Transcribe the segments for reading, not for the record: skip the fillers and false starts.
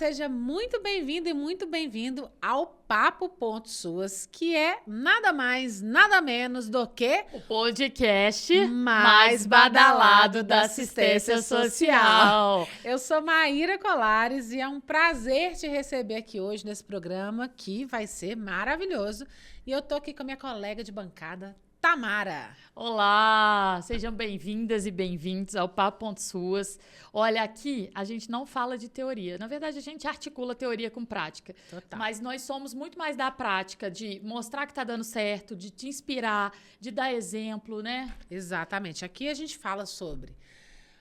seja muito bem-vindo e muito bem-vindo ao Papo Ponto Suas, que é nada mais, nada menos do que o podcast mais badalado da assistência social. Eu sou Maíra Colares e é um prazer te receber aqui hoje nesse programa, que vai ser maravilhoso. E eu tô aqui com a minha colega de bancada, Tamara. Olá, sejam bem-vindas e bem-vindos ao Papo Ponto Suas. Olha, aqui a gente não fala de teoria. Na verdade, a gente articula teoria com prática. Total. Mas nós somos muito mais da prática, de mostrar que tá dando certo, de te inspirar, de dar exemplo, né? Exatamente. Aqui a gente fala sobre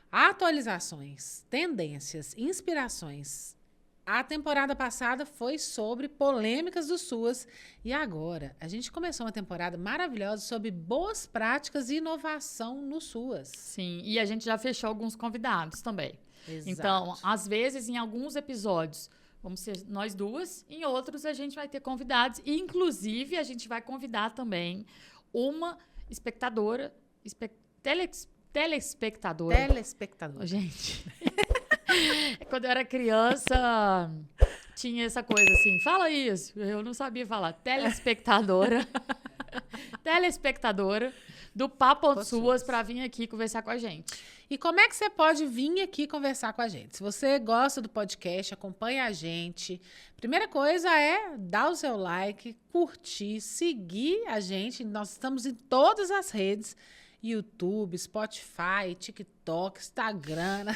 atualizações, tendências, inspirações. A temporada passada foi sobre polêmicas do SUAS e agora a gente começou uma temporada maravilhosa sobre boas práticas e inovação no SUAS. Sim, e a gente já fechou alguns convidados também. Exato. Então, às vezes, em alguns episódios, vamos ser nós duas, em outros a gente vai ter convidados e, inclusive, a gente vai convidar também uma espectadora, telespectadora. Telespectador. Gente... Quando eu era criança, tinha essa coisa assim, fala isso. Eu não sabia falar. Telespectadora do Papo Ponto Suas para vir aqui conversar com a gente. E como é que você pode vir aqui conversar com a gente? Se você gosta do podcast, acompanha a gente. Primeira coisa é dar o seu like, curtir, seguir a gente. Nós estamos em todas as redes. YouTube, Spotify, TikTok, Instagram.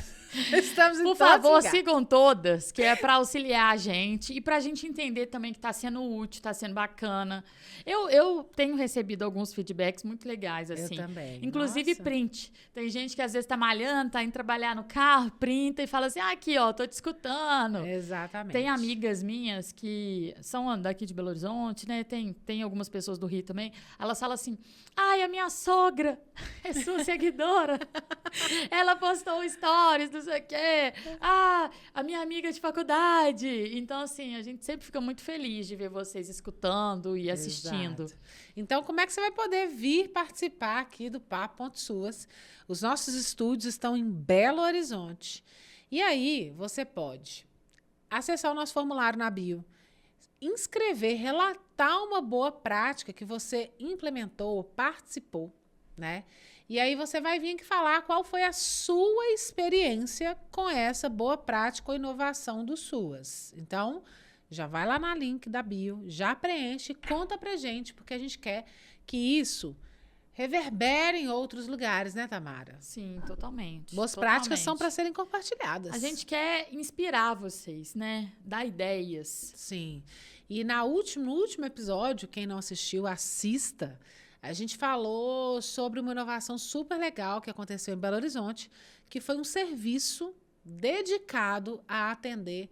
Estamos em Por favor, sigam todas, que é para auxiliar a gente e para a gente entender também que está sendo útil, está sendo bacana. Eu tenho recebido alguns feedbacks muito legais, assim. Eu também. Inclusive Nossa. Print. Tem gente que às vezes está malhando, está indo trabalhar no carro, printa e fala assim, aqui, ó, tô te escutando. Exatamente. Tem amigas minhas que são daqui de Belo Horizonte, né? Tem algumas pessoas do Rio também. Elas falam assim, a minha sogra é sua seguidora. Ela postou stories, não sei o quê. A minha amiga de faculdade. Então, assim, a gente sempre fica muito feliz de ver vocês escutando e assistindo. Exato. Então, como é que você vai poder vir participar aqui do Papo Ponto Suas? Os nossos estúdios estão em Belo Horizonte. E aí, você pode acessar o nosso formulário na bio, inscrever, relatar uma boa prática que você implementou, participou, né? E aí você vai vir aqui falar qual foi a sua experiência com essa boa prática ou inovação do SUAS. Então, já vai lá na link da bio, já preenche, conta pra gente, porque a gente quer que isso reverbere em outros lugares, né, Tamara? Sim, totalmente. Boas práticas são para serem compartilhadas. A gente quer inspirar vocês, né? Dar ideias. Sim. E no último episódio, quem não assistiu, assista. A gente falou sobre uma inovação super legal que aconteceu em Belo Horizonte, que foi um serviço dedicado a atender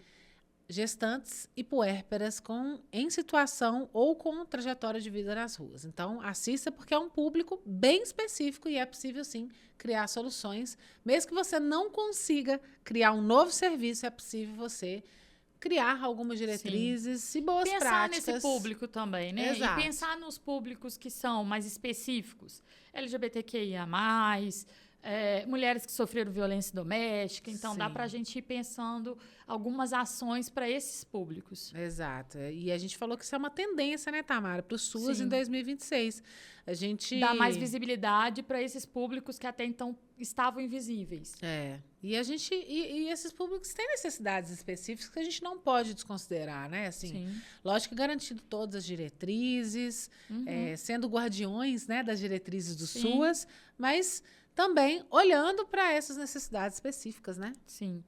gestantes e puérperas em situação ou com trajetória de vida nas ruas. Então, assista porque é um público bem específico e é possível, sim, criar soluções. Mesmo que você não consiga criar um novo serviço, é possível você criar algumas diretrizes, sim, e boas práticas. Pensar nesse público também, né? Exato. E pensar nos públicos que são mais específicos. LGBTQIA+, mulheres que sofreram violência doméstica. Então, sim, dá pra gente ir pensando algumas ações para esses públicos. Exato. E a gente falou que isso é uma tendência, né, Tamara? Para o SUAS, sim, em 2026. A gente dá mais visibilidade para esses públicos que até então estavam invisíveis. E a gente e esses públicos têm necessidades específicas que a gente não pode desconsiderar, né? Assim, sim, lógico que garantindo todas as diretrizes, sendo guardiões, né, das diretrizes do, sim, SUAS, mas também olhando para essas necessidades específicas, né? Sim.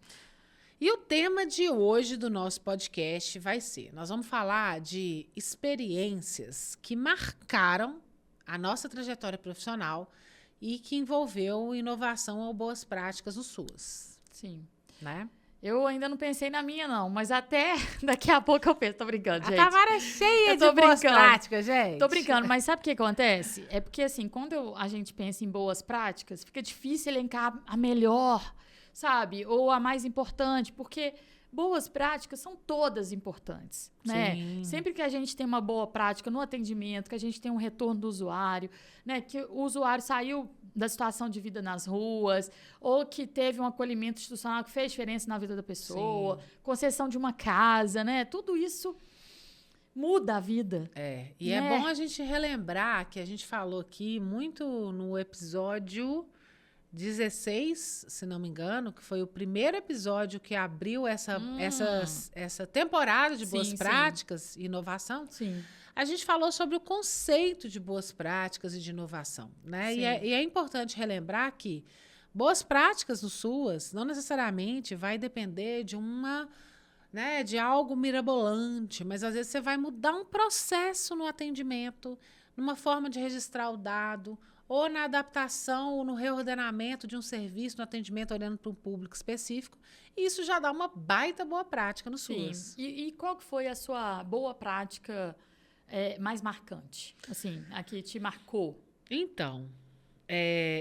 E o tema de hoje do nosso podcast vai ser, nós vamos falar de experiências que marcaram a nossa trajetória profissional e que envolveu inovação ou boas práticas no SUAS. Sim. Né? Eu ainda não pensei na minha, não, mas até daqui a pouco eu penso. Tô brincando, gente. A Tamara é cheia de boas práticas, gente. Tô brincando, mas sabe o que acontece? É porque, assim, quando a gente pensa em boas práticas, fica difícil elencar a melhor, sabe? Ou a mais importante, porque boas práticas são todas importantes, né? Sim. Sempre que a gente tem uma boa prática no atendimento, que a gente tem um retorno do usuário, né? Que o usuário saiu da situação de vida nas ruas, ou que teve um acolhimento institucional que fez diferença na vida da pessoa, concessão de uma casa, né? Tudo isso muda a vida. E né? é bom a gente relembrar que a gente falou aqui muito no episódio 16, se não me engano, que foi o primeiro episódio que abriu essa temporada de boas práticas e inovação. Sim. A gente falou sobre o conceito de boas práticas e de inovação, né? E é importante relembrar que boas práticas no SUAS não necessariamente vai depender de de algo mirabolante, mas às vezes você vai mudar um processo no atendimento, numa forma de registrar o dado, ou na adaptação ou no reordenamento de um serviço, no atendimento olhando para um público específico. E isso já dá uma baita boa prática no SUAS. E qual que foi a sua boa prática mais marcante? Assim, a que te marcou? Então,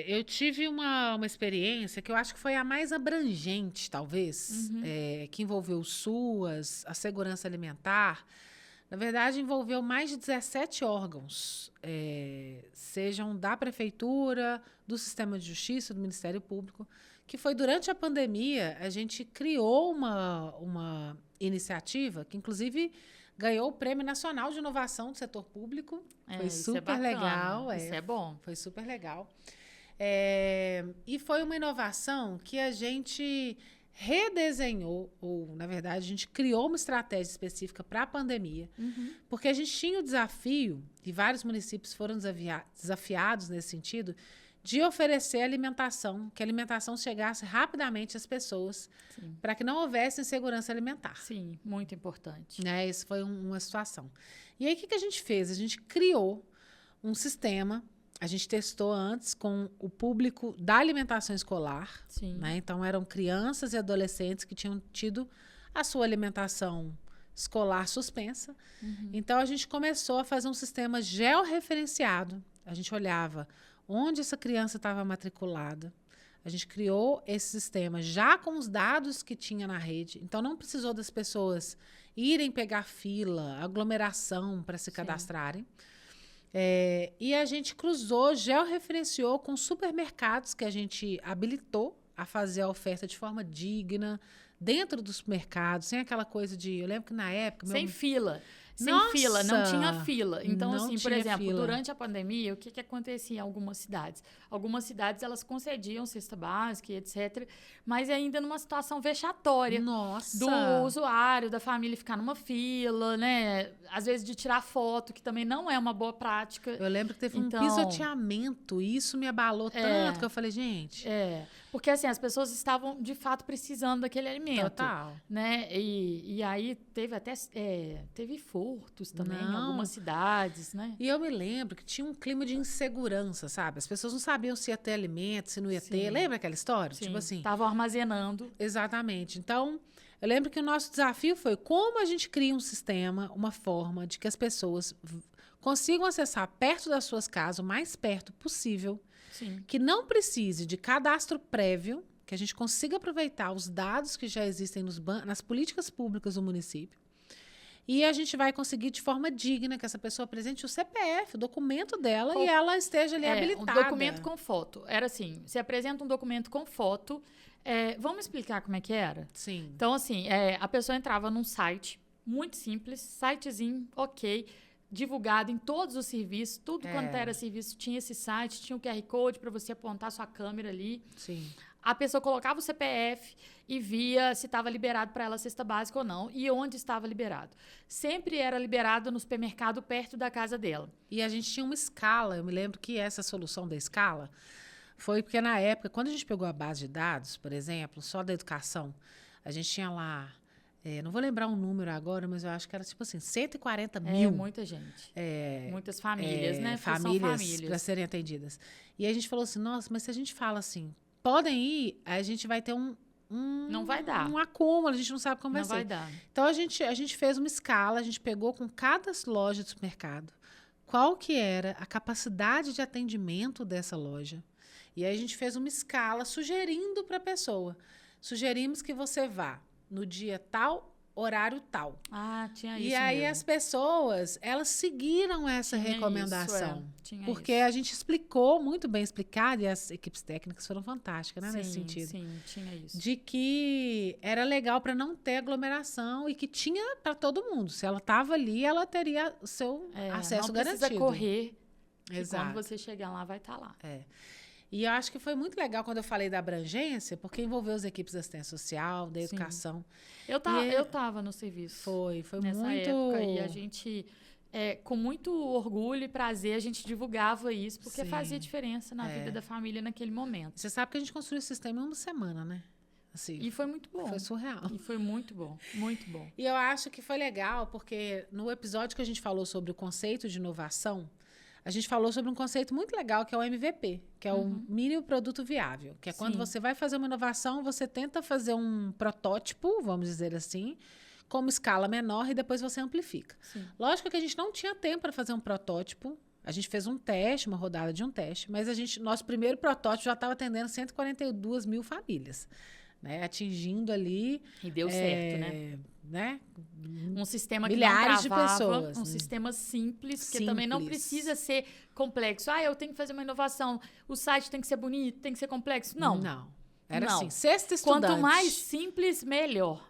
eu tive uma experiência que eu acho que foi a mais abrangente, talvez, que envolveu o SUAS, a segurança alimentar. Na verdade, envolveu mais de 17 órgãos, sejam da Prefeitura, do Sistema de Justiça, do Ministério Público, que foi durante a pandemia, a gente criou uma iniciativa que, inclusive, ganhou o Prêmio Nacional de Inovação do Setor Público. Foi super legal. Isso é bom. Foi super legal. E foi uma inovação que a gente redesenhou, ou, na verdade, a gente criou uma estratégia específica para a pandemia, porque a gente tinha o desafio, e vários municípios foram desafiados nesse sentido, de oferecer alimentação, que a alimentação chegasse rapidamente às pessoas, para que não houvesse insegurança alimentar. Sim, muito importante. Isso foi uma situação. E aí, o que a gente fez? A gente criou um sistema, a gente testou antes com o público da alimentação escolar. Sim. Né? Então, eram crianças e adolescentes que tinham tido a sua alimentação escolar suspensa. Então, a gente começou a fazer um sistema georreferenciado. A gente olhava onde essa criança estava matriculada. A gente criou esse sistema já com os dados que tinha na rede. Então, não precisou das pessoas irem pegar fila, aglomeração para se cadastrarem. E a gente georreferenciou com supermercados que a gente habilitou a fazer a oferta de forma digna, dentro dos mercados, sem aquela coisa de... Eu lembro que na época... Sem fila. Nossa! Fila, não tinha fila. Então, Não assim, por tinha exemplo, fila. durante a pandemia, o que acontecia em algumas cidades? Algumas cidades, elas concediam cesta básica e etc., mas ainda numa situação vexatória. Nossa! Do usuário, da família ficar numa fila, né? Às vezes de tirar foto, que também não é uma boa prática. Eu lembro que teve Então, um pisoteamento, e isso me abalou tanto que eu falei, gente... Porque assim, as pessoas estavam, de fato, precisando daquele alimento. Total. Né? E aí teve até teve furtos também em Não. algumas cidades, né? E eu me lembro que tinha um clima de insegurança, sabe? As pessoas não sabiam se ia ter alimento, se não ia ter. Lembra aquela história? Sim, Tipo assim. estavam armazenando. Exatamente. Então, eu lembro que o nosso desafio foi como a gente cria um sistema, uma forma de que as pessoas consigam acessar perto das suas casas, o mais perto possível, Sim. que não precise de cadastro prévio, que a gente consiga aproveitar os dados que já existem nas políticas públicas do município. E a gente vai conseguir de forma digna que essa pessoa apresente o CPF, o documento dela, e ela esteja ali habilitada. Um documento com foto. Era assim, você apresenta um documento com foto. Vamos explicar como é que era? Sim. Então, assim, a pessoa entrava num site muito simples, sitezinho, ok, divulgado em todos os serviços, tudo quanto era serviço tinha esse site, tinha o QR Code para você apontar sua câmera ali. Sim. A pessoa colocava o CPF e via se estava liberado para ela a cesta básica ou não e onde estava liberado. Sempre era liberado no supermercado perto da casa dela. E a gente tinha uma escala. Eu me lembro que essa solução da escala foi porque, na época, quando a gente pegou a base de dados, por exemplo, só da educação, a gente tinha lá, não vou lembrar um número agora, mas eu acho que era tipo assim, 140 mil. Muita gente. Muitas famílias, né? Famílias para serem atendidas. E a gente falou assim, nossa, mas se a gente fala assim, podem ir, a gente vai ter não vai dar. Um acúmulo, a gente não sabe como não vai ser. Vai dar. Então, a gente fez uma escala, a gente pegou com cada loja do supermercado qual que era a capacidade de atendimento dessa loja. E aí a gente fez uma escala sugerindo para a pessoa. Sugerimos que você vá no dia tal, horário tal. Ah, tinha isso E aí mesmo. as pessoas, elas seguiram essa Tinha recomendação. isso, tinha porque isso. a gente explicou, muito bem explicado, e as equipes técnicas foram fantásticas, né, nesse sentido. Sim, tinha isso. De que era legal para não ter aglomeração e que tinha para todo mundo. Se ela estava ali, ela teria o seu acesso não garantido. precisa correr, que Exato. quando você chegar lá, vai estar lá. E eu acho que foi muito legal quando eu falei da abrangência, porque envolveu as equipes da assistência social, da educação. Eu tava no serviço. Foi nessa muito... época, e a gente, com muito orgulho e prazer, a gente divulgava isso, porque Sim. fazia diferença na vida da família naquele momento. Você sabe que a gente construiu esse sistema em uma semana, né? Assim, E foi muito bom. foi surreal. E foi muito bom, muito bom. E eu acho que foi legal, porque no episódio que a gente falou sobre o conceito de inovação, a gente falou sobre um conceito muito legal, que é o MVP, que é o mínimo produto viável. Que é quando você vai fazer uma inovação, você tenta fazer um protótipo, vamos dizer assim, com uma escala menor e depois você amplifica. Sim. Lógico que a gente não tinha tempo para fazer um protótipo. A gente fez um teste, uma rodada de um teste, mas nosso primeiro protótipo já estava atendendo 142 mil famílias. Né, atingindo ali... E deu certo, né? Um sistema que milhares não travava, de pessoas. um sistema simples, que também não precisa ser complexo. Eu tenho que fazer uma inovação, o site tem que ser bonito, tem que ser complexo. Não. Era não. assim, sexta estudante. Quanto mais simples, melhor.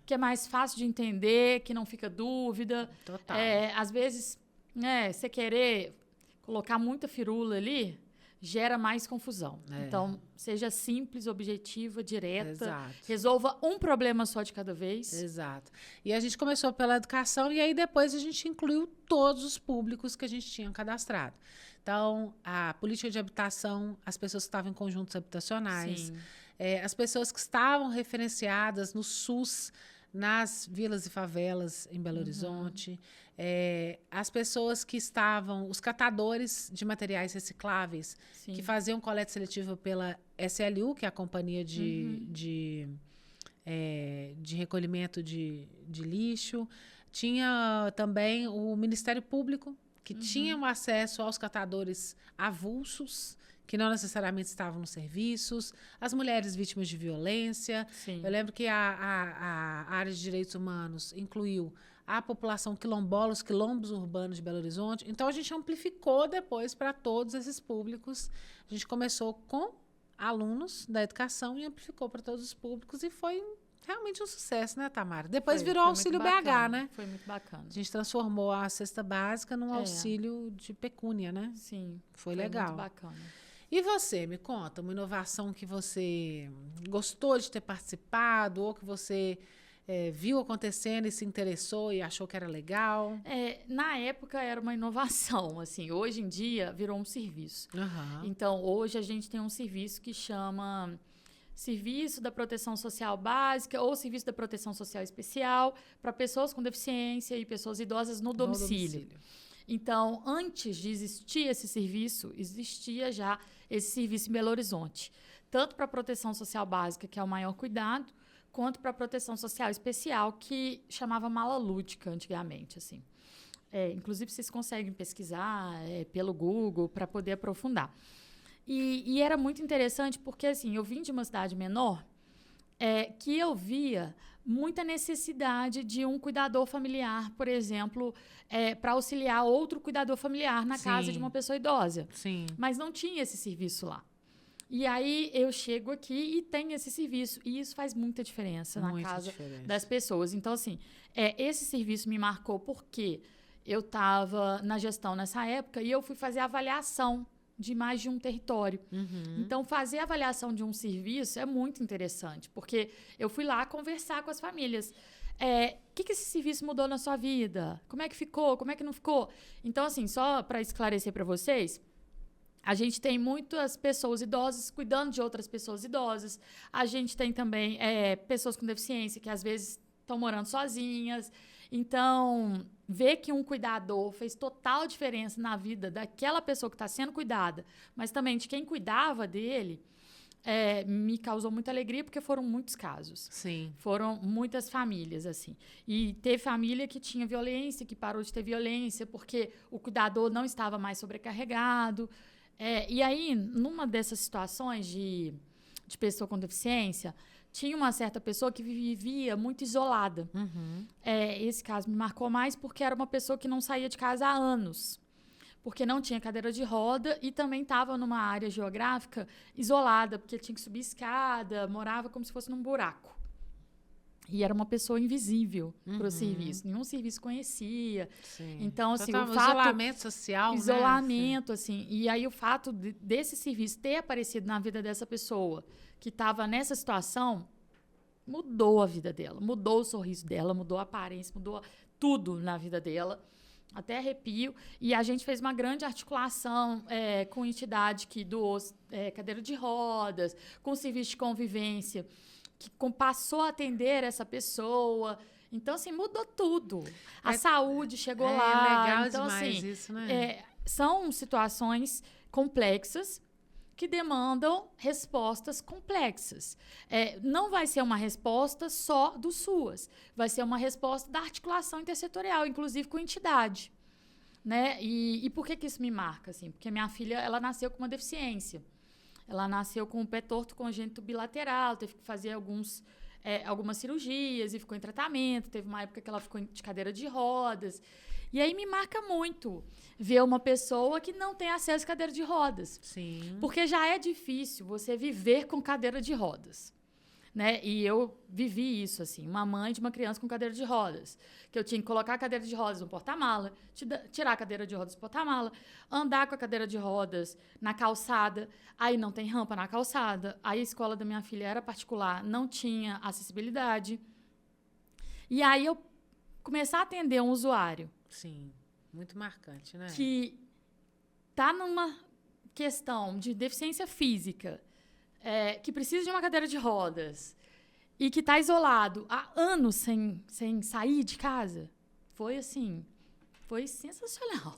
Que é mais fácil de entender, que não fica dúvida. Total. Às vezes, você querer colocar muita firula ali... gera mais confusão. Então, seja simples, objetiva, direta. Exato. Resolva um problema só de cada vez. Exato. E a gente começou pela educação e aí depois a gente incluiu todos os públicos que a gente tinha cadastrado. Então, a política de habitação, as pessoas que estavam em conjuntos habitacionais, as pessoas que estavam referenciadas no SUS, nas vilas e favelas em Belo Horizonte, as pessoas que estavam, os catadores de materiais recicláveis, que faziam coleta seletiva pela SLU, que é a Companhia de Recolhimento de Lixo. Tinha também o Ministério Público, que tinha acesso aos catadores avulsos, que não necessariamente estavam nos serviços, as mulheres vítimas de violência. Eu lembro que a área de direitos humanos incluiu a população quilombola, os quilombos urbanos de Belo Horizonte. Então, a gente amplificou depois para todos esses públicos. A gente começou com alunos da educação e amplificou para todos os públicos e foi realmente um sucesso, né, Tamara? Depois virou Auxílio BH, né? Foi muito bacana. A gente transformou a cesta básica num auxílio de pecúnia, né? Sim. Foi legal. Muito bacana. E você, me conta, uma inovação que você gostou de ter participado ou que você viu acontecendo e se interessou e achou que era legal? Na época era uma inovação, assim, hoje em dia virou um serviço. Uhum. Então, hoje a gente tem um serviço que chama Serviço da Proteção Social Básica ou Serviço da Proteção Social Especial para pessoas com deficiência e pessoas idosas no domicílio. Então, antes de existir esse serviço, existia já esse serviço em Belo Horizonte. Tanto para a proteção social básica, que é o maior cuidado, quanto para a proteção social especial, que chamava mala lúdica antigamente. Assim. Inclusive, vocês conseguem pesquisar pelo Google para poder aprofundar. E era muito interessante porque assim, eu vim de uma cidade menor que eu via muita necessidade de um cuidador familiar, por exemplo, para auxiliar outro cuidador familiar na casa de uma pessoa idosa. Sim. Mas não tinha esse serviço lá. E aí eu chego aqui e tem esse serviço. E isso faz muita diferença na casa das pessoas. Então, assim, esse serviço me marcou porque eu estava na gestão nessa época e eu fui fazer a avaliação de mais de um território. Então, fazer a avaliação de um serviço é muito interessante, porque eu fui lá conversar com as famílias. O que esse serviço mudou na sua vida? Como é que ficou? Como é que não ficou? Então, assim, só para esclarecer para vocês, a gente tem muitas pessoas idosas cuidando de outras pessoas idosas. A gente tem também pessoas com deficiência que, às vezes, estão morando sozinhas. Então, ver que um cuidador fez total diferença na vida daquela pessoa que está sendo cuidada, mas também de quem cuidava dele, me causou muita alegria, porque foram muitos casos. Sim. Foram muitas famílias, assim. E teve família que tinha violência, que parou de ter violência, porque o cuidador não estava mais sobrecarregado. E aí, numa dessas situações de pessoa com deficiência, tinha uma certa pessoa que vivia muito isolada. Esse caso me marcou mais porque era uma pessoa que não saía de casa há anos. Porque não tinha cadeira de roda e também estava numa área geográfica isolada, porque tinha que subir escada, morava como se fosse num buraco. E era uma pessoa invisível para o serviço. Nenhum serviço conhecia. Sim. Então, assim, o isolamento social, isolamento, assim. E aí, o fato desse serviço ter aparecido na vida dessa pessoa que estava nessa situação mudou a vida dela. Mudou o sorriso dela, mudou a aparência, mudou tudo na vida dela. Até arrepio. E a gente fez uma grande articulação com entidade que doou cadeira de rodas, com serviço de convivência, que passou a atender essa pessoa. Então, assim, mudou tudo. A saúde chegou lá. É legal então, demais assim, isso, né? São situações complexas que demandam respostas complexas. Não vai ser uma resposta só do SUAS. Vai ser uma resposta da articulação intersetorial, inclusive com entidade. Né? E por que isso me marca? Assim? Porque minha filha ela nasceu com uma deficiência. Ela nasceu com um pé torto congênito bilateral, teve que fazer algumas cirurgias e ficou em tratamento. Teve uma época que ela ficou de cadeira de rodas. E aí me marca muito ver uma pessoa que não tem acesso à cadeira de rodas. Sim. Porque já é difícil você viver com cadeira de rodas. Né? E eu vivi isso, assim, uma mãe de uma criança com cadeira de rodas, que eu tinha que colocar a cadeira de rodas no porta-mala, tirar a cadeira de rodas do porta-mala, andar com a cadeira de rodas na calçada, aí não tem rampa na calçada, aí a escola da minha filha era particular, não tinha acessibilidade. E aí eu começar a atender um usuário. Sim, muito marcante, né? Que tá numa questão de deficiência física, que precisa de uma cadeira de rodas e que está isolado há anos sem sair de casa, foi assim, foi sensacional.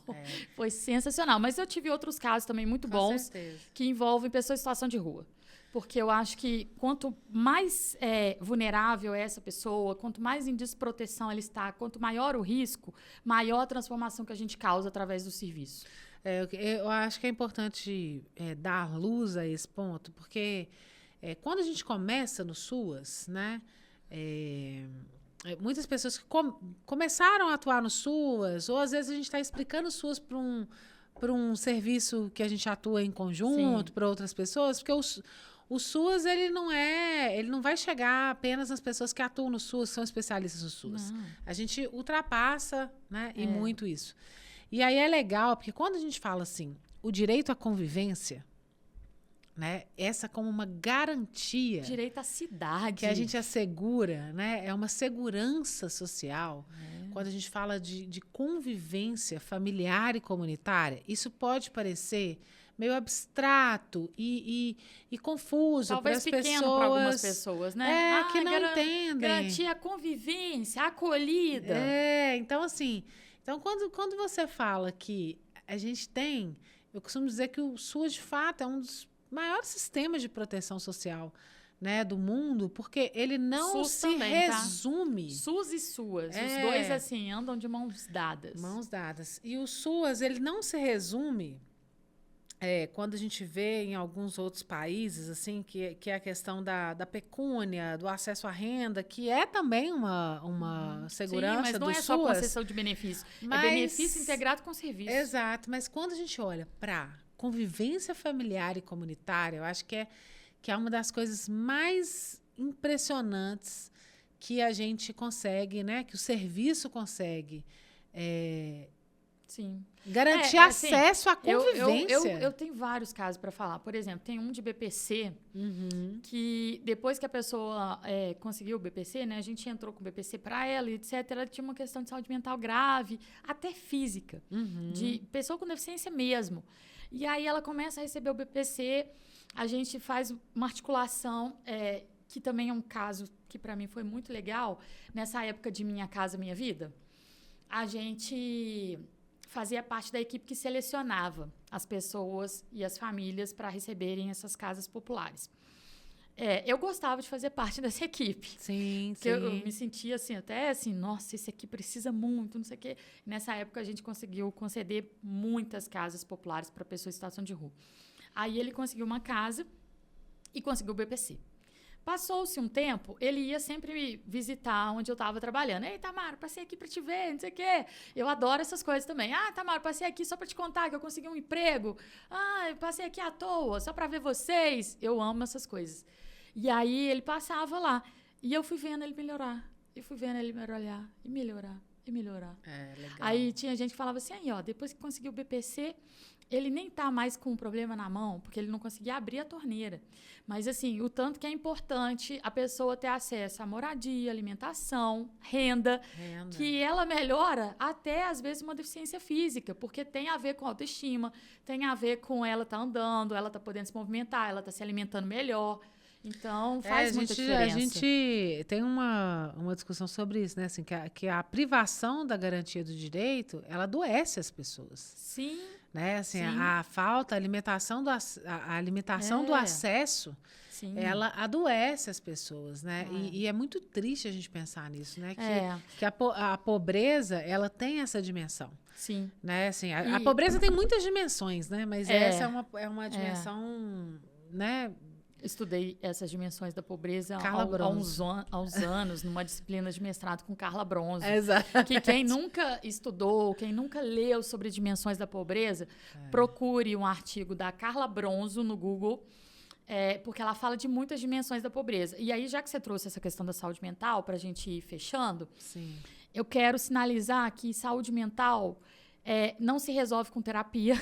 Foi sensacional. Mas eu tive outros casos também muito bons que envolvem pessoas em situação de rua. Porque eu acho que quanto mais vulnerável é essa pessoa, quanto mais em desproteção ela está, quanto maior o risco, maior a transformação que a gente causa através do serviço. Eu acho que é importante dar luz a esse ponto, porque quando a gente começa no SUAS, né, muitas pessoas que começaram a atuar no SUAS, ou às vezes a gente está explicando o SUAS para um serviço que a gente atua em conjunto, para outras pessoas, porque o SUAS ele não vai chegar apenas nas pessoas que atuam no SUAS, que são especialistas no SUAS. Não. A gente ultrapassa, né, e muito isso. E aí é legal, porque quando a gente fala assim, o direito à convivência, né, essa como uma garantia. Direito à cidade. Que a gente assegura, né, é uma segurança social. Quando a gente fala de convivência familiar e comunitária, isso pode parecer meio abstrato e confuso para as pessoas. Talvez pequeno para algumas pessoas, né? Que não entendem. Garantir a convivência, a acolhida. Então assim... Então, quando você fala que a gente tem... Eu costumo dizer que o SUAS, de fato, é um dos maiores sistemas de proteção social, né, do mundo, porque ele não SUS se também, resume... Tá? SUS e SUAS. Os dois, assim, andam de mãos dadas. Mãos dadas. E o SUAS, ele não se resume... quando a gente vê em alguns outros países, assim, que é a questão da pecúnia, do acesso à renda, que é também uma segurança do SUAS. Sim, mas não é só concessão de benefício. É benefício integrado com serviço. Exato, mas quando a gente olha para convivência familiar e comunitária, eu acho que é uma das coisas mais impressionantes que a gente consegue, né, que o serviço consegue Sim. Garantir acesso à convivência. Eu tenho vários casos para falar. Por exemplo, tem um de BPC que depois que a pessoa conseguiu o BPC, né, a gente entrou com o BPC para ela e etc. Ela tinha uma questão de saúde mental grave, até física, de pessoa com deficiência mesmo. E aí ela começa a receber o BPC, a gente faz uma articulação, que também é um caso que para mim foi muito legal, nessa época de Minha Casa Minha Vida. A gente fazia parte da equipe que selecionava as pessoas e as famílias para receberem essas casas populares. Eu gostava de fazer parte dessa equipe. Sim, porque eu me sentia assim, até assim, nossa, esse aqui precisa muito, não sei o quê. Nessa época, a gente conseguiu conceder muitas casas populares para pessoas em situação de rua. Aí ele conseguiu uma casa e conseguiu o BPC. Passou-se um tempo, ele ia sempre me visitar onde eu estava trabalhando. Ei, Tamara, passei aqui para te ver, não sei o quê. Eu adoro essas coisas também. Ah, Tamara, passei aqui só para te contar que eu consegui um emprego. Ah, eu passei aqui à toa, só para ver vocês. Eu amo essas coisas. E aí ele passava lá. E eu fui vendo ele melhorar. E fui vendo ele melhorar e melhorar e melhorar. Legal. Aí tinha gente que falava assim, aí, ó, depois que conseguiu o BPC, ele nem tá mais com um problema na mão, porque ele não conseguia abrir a torneira. Mas, assim, o tanto que é importante a pessoa ter acesso à moradia, alimentação, renda, que ela melhora até, às vezes, uma deficiência física, porque tem a ver com autoestima, tem a ver com ela tá andando, ela tá podendo se movimentar, ela tá se alimentando melhor. Então, faz muita diferença. A gente tem uma discussão sobre isso, né? Assim, que a privação da garantia do direito, ela adoece as pessoas. Sim. Né? Assim, Sim. a falta, a limitação do acesso, Sim. ela adoece as pessoas, né? E é muito triste a gente pensar nisso, né? Que a pobreza, ela tem essa dimensão. Sim. Né? Assim, a pobreza tem muitas dimensões, né? Mas essa é uma dimensão, né? Estudei essas dimensões da pobreza há uns anos, numa disciplina de mestrado com Carla Bronzo. Exato. Que quem nunca estudou, quem nunca leu sobre dimensões da pobreza, procure um artigo da Carla Bronzo no Google, porque ela fala de muitas dimensões da pobreza. E aí, já que você trouxe essa questão da saúde mental, para a gente ir fechando, Sim. Eu quero sinalizar que saúde mental não se resolve com terapia.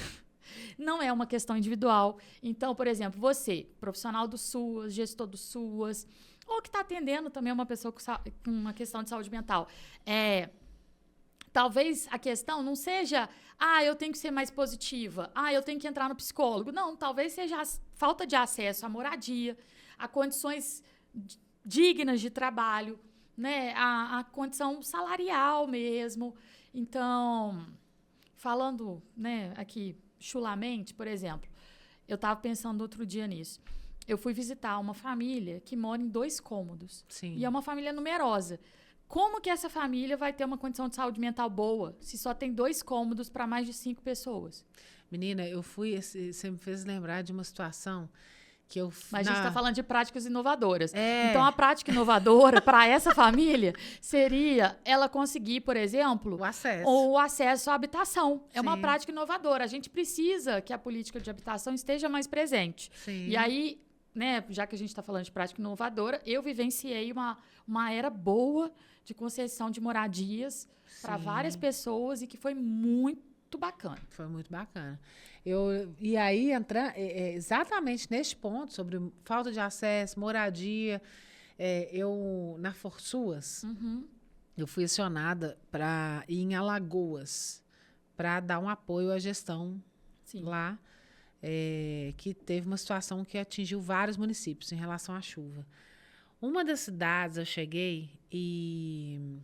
Não é uma questão individual. Então, por exemplo, você, profissional do SUAS, gestor do SUAS, ou que está atendendo também uma pessoa com uma questão de saúde mental, talvez a questão não seja, eu tenho que ser mais positiva, eu tenho que entrar no psicólogo. Não, talvez seja a falta de acesso à moradia, a condições dignas de trabalho, né? A condição salarial mesmo. Então, falando, né, aqui chulamente, por exemplo, eu estava pensando outro dia nisso. Eu fui visitar uma família que mora em 2 cômodos. Sim. E é uma família numerosa. Como que essa família vai ter uma condição de saúde mental boa se só tem 2 cômodos para mais de 5 pessoas? Menina, você me fez lembrar de uma situação que eu... Mas a gente está falando de práticas inovadoras. Então, a prática inovadora para essa família seria ela conseguir, por exemplo, o acesso à habitação. É uma prática inovadora. A gente precisa que a política de habitação esteja mais presente. Sim. E aí, né, já que a gente está falando de prática inovadora, eu vivenciei uma era boa de concessão de moradias para várias pessoas e que foi muito bacana. Foi muito bacana. E aí, exatamente neste ponto, sobre falta de acesso, moradia, na Forçuas, eu fui acionada para ir em Alagoas, para dar um apoio à gestão lá, que teve uma situação que atingiu vários municípios em relação à chuva. Uma das cidades eu cheguei e...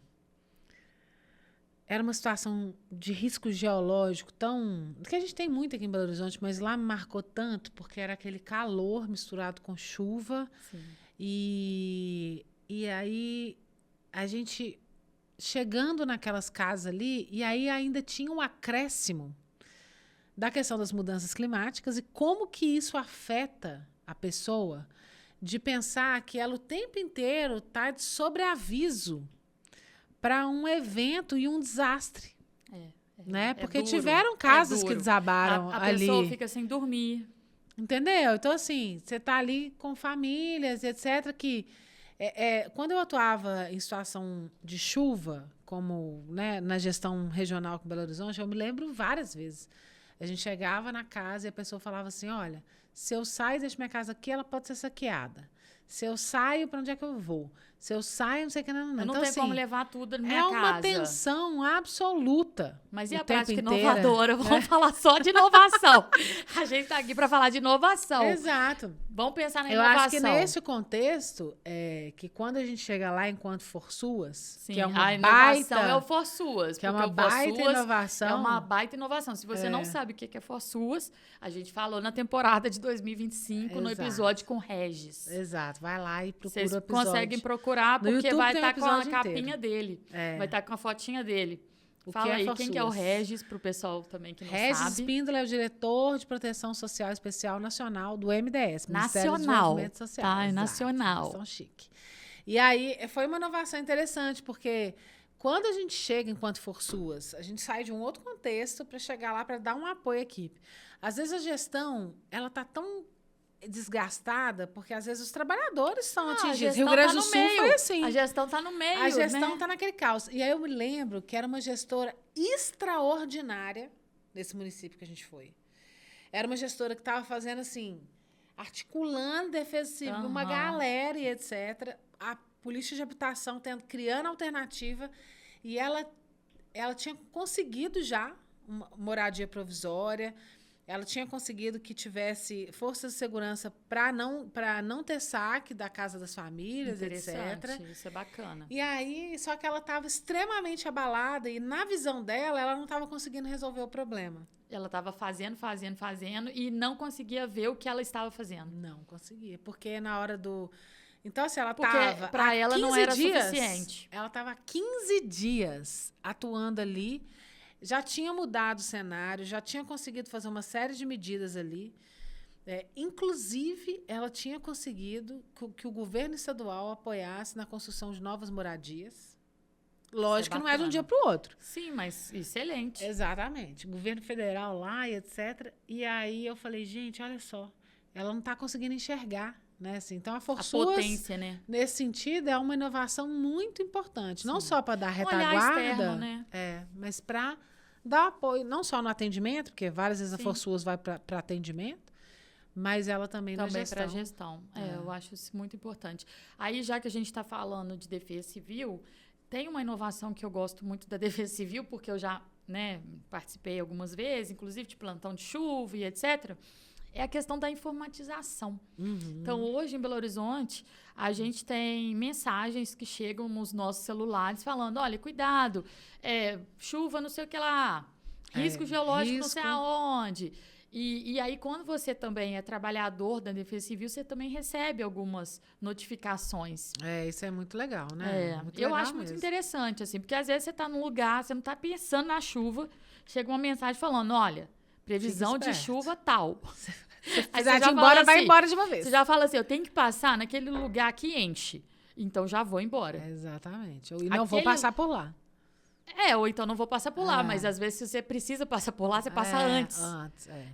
Era uma situação de risco geológico que a gente tem muito aqui em Belo Horizonte, mas lá me marcou tanto, porque era aquele calor misturado com chuva. Sim. E aí, a gente chegando naquelas casas ali, e aí ainda tinha um acréscimo da questão das mudanças climáticas e como que isso afeta a pessoa de pensar que ela o tempo inteiro está de sobreaviso para um evento e um desastre, né? Porque tiveram casas que desabaram ali. A pessoa fica sem dormir. Entendeu? Então, assim, você está ali com famílias, etc., que quando eu atuava em situação de chuva, como, né, na gestão regional com Belo Horizonte, eu me lembro várias vezes. A gente chegava na casa e a pessoa falava assim, olha, se eu saio e deixo minha casa aqui, ela pode ser saqueada. Se eu saio, para onde é que eu vou? Se eu saio, não sei o que, não. Eu não então, tenho assim, como levar tudo na minha casa. É uma tensão absoluta. Mas e a prática inovadora? Vamos falar só de inovação. A gente está aqui para falar de inovação. Exato. Vamos pensar na inovação. Eu acho que nesse contexto, que quando a gente chega lá enquanto Forçuas, que é uma a inovação é o Forçuas. Que é uma baita inovação. É uma baita inovação. Se você não sabe o que é Forçuas, a gente falou na temporada de 2025, no episódio com Regis. Exato. Vai lá e procura o episódio. Vocês conseguem procurar, porque vai estar com a capinha dele. Vai estar com a fotinha dele. Fala aí, quem que é o Regis, para o pessoal também que não Regis sabe. Regis Espíndola é o diretor de Proteção Social Especial Nacional do MDS, Ministério do Nacional, Desenvolvimento Social. tá? É Exato, nacional. são chique. E aí, foi uma inovação interessante, porque quando a gente chega enquanto Forsuas, a gente sai de um outro contexto para chegar lá para dar um apoio à equipe. Às vezes a gestão, ela tá tão desgastada, porque às vezes os trabalhadores são atingidos. Rio Grande do Sul foi assim. A gestão está no meio, A gestão está naquele caos. E aí eu me lembro que era uma gestora extraordinária nesse município que a gente foi. Era uma gestora que estava fazendo assim, articulando defesa civil, uma galera e etc. A polícia de habitação criando alternativa. E ela tinha conseguido já uma moradia provisória. Ela tinha conseguido que tivesse forças de segurança para não ter saque da casa das famílias, etc. Isso é bacana. E aí, só que ela estava extremamente abalada e, na visão dela, ela não estava conseguindo resolver o problema. Ela estava fazendo e não conseguia ver o que ela estava fazendo. Não conseguia, porque na hora do... Então, assim, ela estava... Para ela não era suficiente. Ela estava há 15 dias atuando ali, já tinha mudado o cenário, já tinha conseguido fazer uma série de medidas ali. Inclusive, ela tinha conseguido que o governo estadual apoiasse na construção de novas moradias. Lógico que não é de um dia para o outro. Sim, mas excelente. Exatamente. Governo federal lá e etc. E aí eu falei, gente, olha só, ela não está conseguindo enxergar. Né? Assim, então, a Forsuas, potência, né? Nesse sentido, é uma inovação muito importante. Sim. Não só para dar retaguarda, externo, né? Mas para dar apoio, não só no atendimento, porque várias vezes a Forsuas vai para atendimento, mas ela também na gestão. Também para gestão. Eu acho isso muito importante. Aí, já que a gente está falando de defesa civil, tem uma inovação que eu gosto muito da defesa civil, porque eu já participei algumas vezes, inclusive de plantão de chuva e etc., é a questão da informatização. Uhum. Então, hoje, em Belo Horizonte, a gente tem mensagens que chegam nos nossos celulares falando, olha, cuidado, chuva não sei o que lá, risco geológico não sei aonde. E aí, quando você também é trabalhador da Defesa Civil, você também recebe algumas notificações. Isso é muito legal, né? Eu acho muito interessante, assim, porque às vezes você está num lugar, você não está pensando na chuva, chega uma mensagem falando, olha, previsão de chuva tal. Se precisar de ir embora, vai embora de uma vez. Você já fala assim, eu tenho que passar naquele lugar que enche. Então, já vou embora. Exatamente. E não vou passar por lá. Ou então não vou passar por lá. Mas, às vezes, se você precisa passar por lá, você passa antes.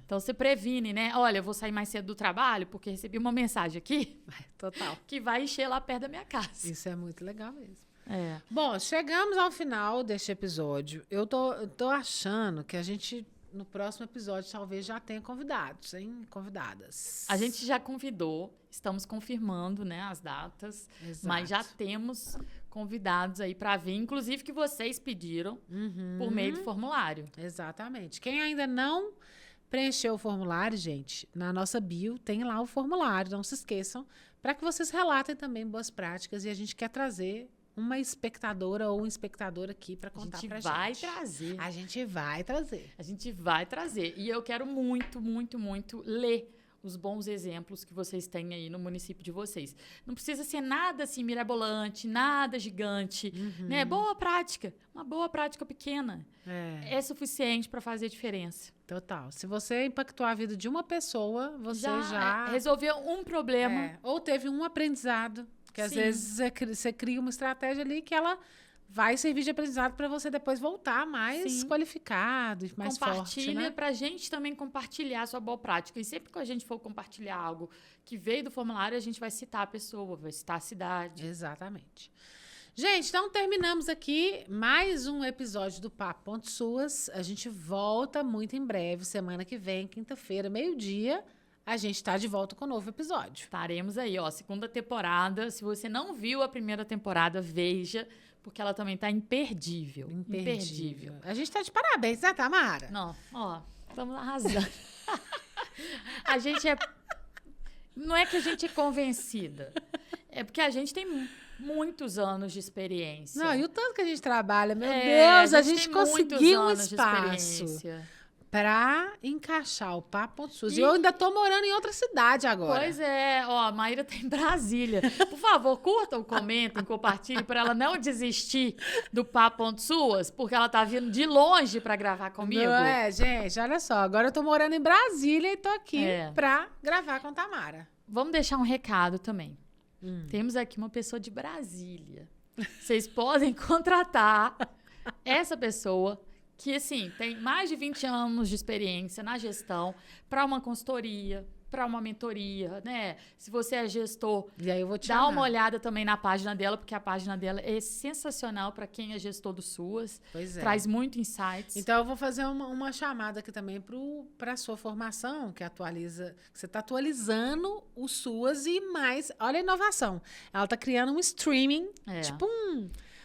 Então, você previne, né? Olha, eu vou sair mais cedo do trabalho, porque recebi uma mensagem aqui. Total. Que vai encher lá perto da minha casa. Isso é muito legal mesmo. Bom, chegamos ao final deste episódio. Eu tô achando que a gente... No próximo episódio, talvez já tenha convidados, hein? Convidadas. A gente já convidou, estamos confirmando, né, as datas. Exato. Mas já temos convidados aí para vir, inclusive que vocês pediram por meio do formulário. Exatamente. Quem ainda não preencheu o formulário, gente, na nossa bio tem lá o formulário, não se esqueçam, para que vocês relatem também boas práticas e a gente quer trazer uma espectadora ou um espectador aqui para contar pra gente. A gente vai trazer. A gente vai trazer. A gente vai trazer. E eu quero muito, muito, muito ler os bons exemplos que vocês têm aí no município de vocês. Não precisa ser nada assim mirabolante, nada gigante, né? Boa prática, uma boa prática pequena. É suficiente para fazer diferença. Total. Se você impactou a vida de uma pessoa, você já resolveu um problema. Ou teve um aprendizado. Porque às vezes você cria uma estratégia ali que ela vai servir de aprendizado para você depois voltar mais qualificado e mais forte. Compartilha para a gente também compartilhar a sua boa prática. E sempre que a gente for compartilhar algo que veio do formulário, a gente vai citar a pessoa, vai citar a cidade. Exatamente. Gente, então terminamos aqui mais um episódio do Papo Ponto Suas. A gente volta muito em breve, semana que vem, quinta-feira, meio-dia. A gente está de volta com um novo episódio. Estaremos aí, segunda temporada. Se você não viu a primeira temporada, veja, porque ela também está imperdível. Imperdível. A gente está de parabéns, né, Tamara? Não, estamos arrasando. A gente não é que a gente é convencida, é porque a gente tem muitos anos de experiência. Não, e o tanto que a gente trabalha, meu Deus, a gente conseguiu um espaço pra encaixar o Papo.SUS. E E- eu ainda tô morando em outra cidade agora. Pois é, ó, a Maíra tá em Brasília. Por favor, curtam, comentem, compartilhem para ela não desistir do Papo.SUS, porque ela tá vindo de longe para gravar comigo. Não é, gente, olha só. Agora eu tô morando em Brasília e tô aqui É. pra gravar com Tamara. Vamos deixar um recado também. Temos aqui uma pessoa de Brasília. Vocês podem contratar essa pessoa que, assim, tem mais de 20 anos de experiência na gestão para uma consultoria, para uma mentoria, né? Se você é gestor, E aí eu vou te dá chamar. uma olhada também na página dela, porque a página dela é sensacional para quem é gestor do SUAS. Pois é. Traz muito insights. Então, eu vou fazer uma chamada aqui também para a sua formação, que atualiza, que você está atualizando o SUAS e mais. Olha a inovação. Ela está criando um streaming, É. tipo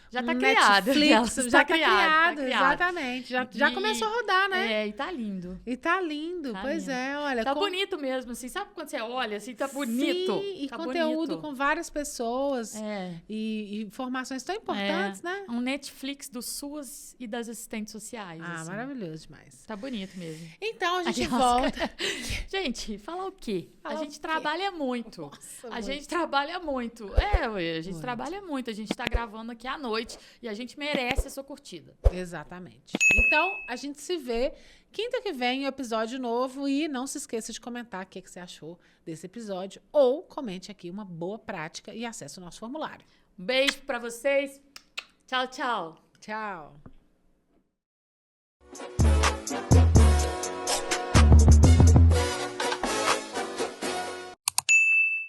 Já um tá criado. Netflix, já está criado, tá criado. exatamente. Já E- começou a rodar, né? É, e tá lindo. E tá lindo, Tá pois lindo. é, olha. Tá bonito mesmo, assim. Sabe quando você olha, assim, tá bonito? Sim, e tá conteúdo bonito. com várias pessoas É. e informações tão importantes, né? Um Netflix do SUAS e das assistentes sociais. Ah, assim. maravilhoso demais. Tá bonito mesmo. Então, a gente Aquelas- volta. Gente, falar o quê? Falar a o gente quê? trabalha muito. Nossa, a muito. gente trabalha muito. É, ué, a gente Muito. trabalha muito. A gente tá gravando aqui à noite e a gente merece a sua curtida. Exatamente. Então, a gente se vê quinta que vem, um episódio novo. E não se esqueça de comentar o que você achou desse episódio. Ou comente aqui uma boa prática e acesse o nosso formulário. Um beijo pra vocês. Tchau, tchau. Tchau.